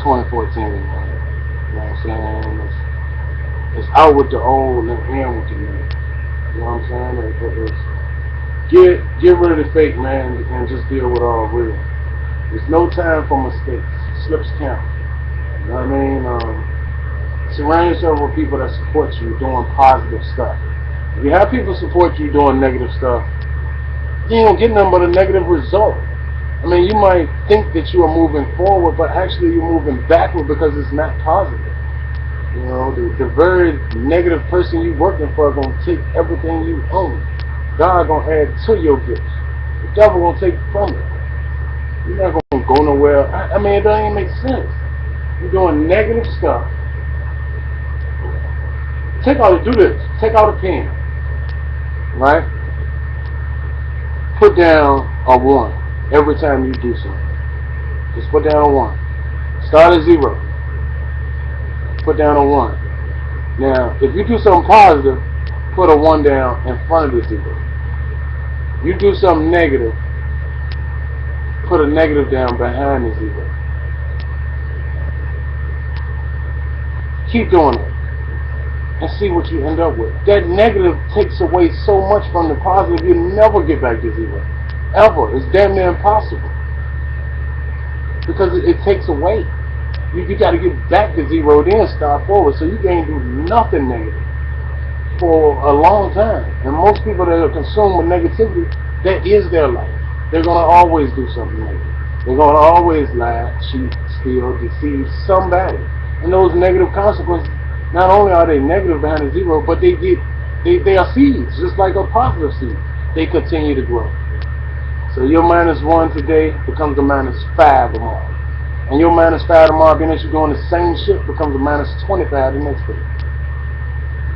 2014. Man. You know what I'm saying? It's out with the old and in with the new. You know what I'm saying? Get rid of the fake, man, and just deal with all real. There's no time for mistakes. Slips count. You know what I mean? Surround yourself with people that support you doing positive stuff. If you have people support you doing negative stuff, you ain't gonna get nothing but a negative result. I mean, you might think that you are moving forward, but actually you're moving backward because it's not positive. You know, the very negative person you working for gonna take everything you own. God gonna add to your gifts. The devil gonna take from it. You're not gonna go nowhere. I mean, it doesn't even make sense. You're doing negative stuff. Do this. Take out a pen, right? Put down a 1 every time you do something. Just put down a 1. Start at 0. Put down a 1. Now, if you do something positive, put a 1 down in front of the 0. You do something negative, put a negative down behind the 0. Keep doing it and see what you end up with. That negative takes away so much from the positive, you never get back to 0. Ever. It's damn near impossible. Because it takes away. You got to get back to 0, then start forward. So you can't do nothing negative for a long time. And most people that are consumed with negativity, that is their life. They're going to always do something negative. They're going to always lie, cheat, steal, deceive somebody. And those negative consequences, not only are they negative behind the 0, but they are seeds, just like a positive seed. They continue to grow. So your -1 today becomes a -5 tomorrow. And your -5 tomorrow, being that you're doing the same shit, becomes a -25 the next day.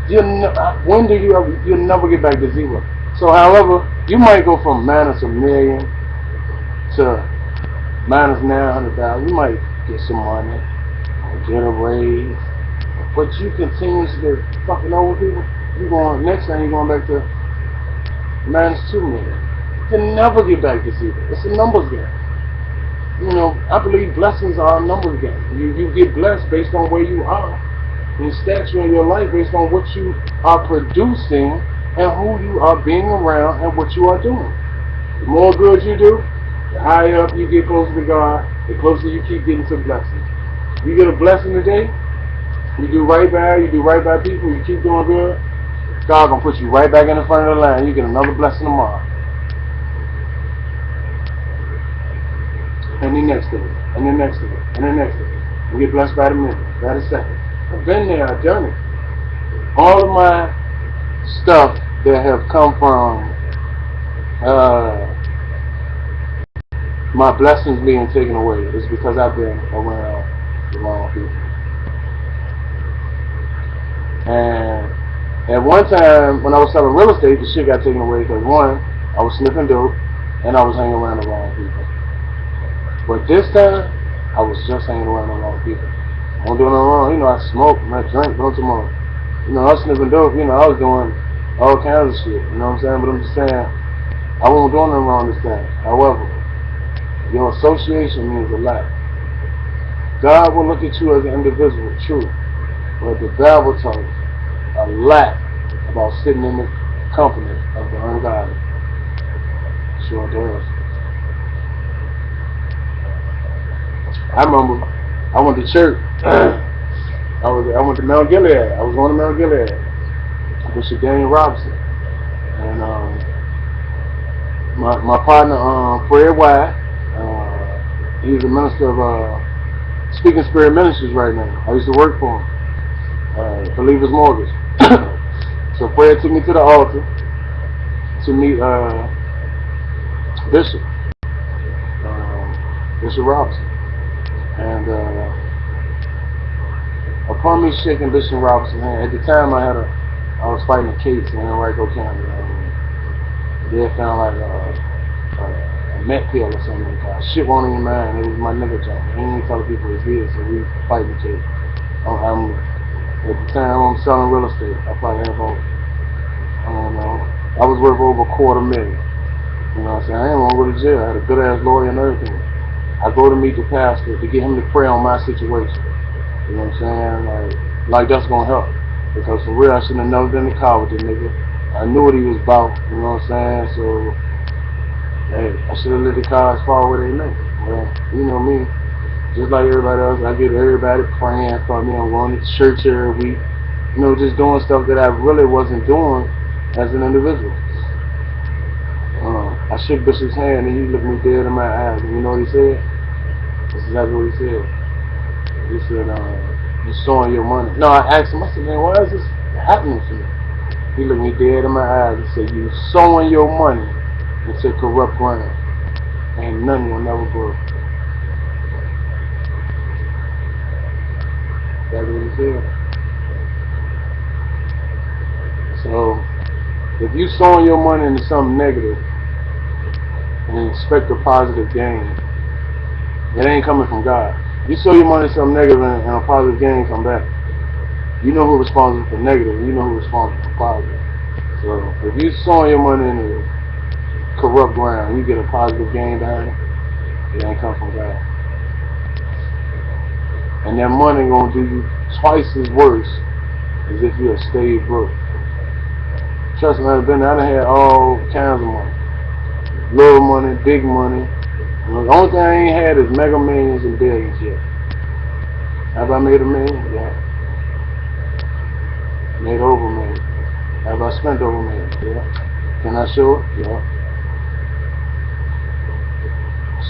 You'll never get back to 0. So however, you might go from -1,000,000 to -900,000. You might get some money, get a raise, but you continuously fucking over people. Next time you're going back to -2,000,000. You can never get back to 0. It's a numbers game. You know, I believe blessings are a numbers game. You get blessed based on where you are in stature in your life, based on what you are producing and who you are being around and what you are doing. The more good you do, the higher up you get closer to God, the closer you keep getting to blessings. If you get a blessing today, you do right by people, you keep doing good, God gonna put you right back in the front of the line. You get another blessing tomorrow. And the next of it, and the next of it, and the next of it. You get blessed by the minute, by the second. I've been there, I've done it. All of my stuff that have come from my blessings being taken away is because I've been around the wrong people. And at one time, when I was selling real estate, the shit got taken away because one, I was sniffing dope, and I was hanging around the wrong people. But this time, I was just hanging around the wrong people. I don't do nothing wrong. You know, I smoke, I drink, don't tomorrow. You know, I was sniffing dope, you know, I was doing all kinds of shit. You know what I'm saying? But I'm just saying, I wasn't doing nothing wrong this time. However, your association means a lot. God will look at you as an individual, true. But the Bible tells us a lot about sitting in the company of the ungodly. Sure does. I remember I went to church. I went to Mount Gilead. I was going to Mount Gilead. Bishop Daniel Robinson. And my partner, Fred White, he's a minister of Speaking Spirit Ministries right now. I used to work for him. Believer's Mortgage. So Fred took me to the altar to meet Bishop Robinson. And upon me shaking Bishop Robinson's hand, at the time I was fighting a case in Henrico County. They found like a meth pill or something like that. Shit won't even mind. It was my nigga job. He ain't telling people it's his, so we fighting the case. At the time I'm selling real estate. I probably had about, I don't know, I was worth over $250,000. You know what I'm saying? I ain't want to go to jail. I had a good ass lawyer and everything. I go to meet the pastor to get him to pray on my situation. You know what I'm saying? Like that's gonna help. Because for real, I shouldn't have never been in the car with the nigga. I knew what he was about. You know what I'm saying? So, hey, I should have let the cars fall where they lay. Well, you know me. Just like everybody else, I get everybody praying for me. I'm going to church every week. You know, just doing stuff that I really wasn't doing as an individual. I shook Bishop's hand and he looked me dead in my eyes. And you know what he said? This is exactly what he said. He said, you're sowing your money. No, I asked him, I said, man, why is this happening to me? He looked me dead in my eyes and said, you're sowing your money into corrupt ground. And none will never grow. That's what he said. So, if you sowing your money into something negative and expect a positive gain, it ain't coming from God. You sow your money into something negative and a positive gain come back. You know who's responsible for negative, and you know who's responsible for positive. So, if you sowing your money into corrupt ground, you get a positive gain behind it, it ain't come from God. And that money gonna do you twice as worse as if you had stayed broke. Trust me, I've been there. I done had all kinds of money. Little money, big money. The only thing I ain't had is mega millions and billions yet. Have I made a million? Yeah. Made over a million. Have I spent over a million? Yeah. Can I show it? Yeah.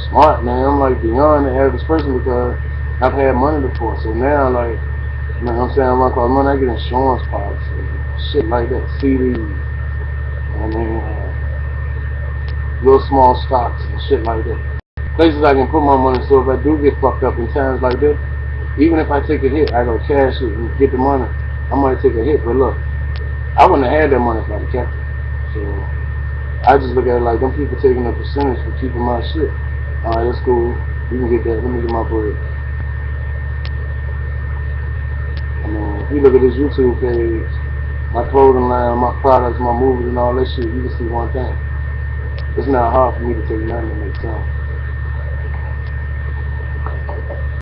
Smart, man. I'm like beyond the average person because I've had money before. So now, like, you know what I'm saying? I'm like, money, I get insurance policies, shit like that, CDs. I mean, little small stocks and shit like that. Places I can put my money so if I do get fucked up in times like this, even if I take a hit, I go cash it and get the money. I might take a hit, but look, I wouldn't have had that money if I'd kept it. So I just look at it like them people taking a percentage for keeping my shit. Alright, that's cool. You can get that. Let me get my bread. I mean, if you look at this YouTube page, my clothing line, my products, my movies and all that shit, you can see one thing. It's not hard for me to take nothing to make time.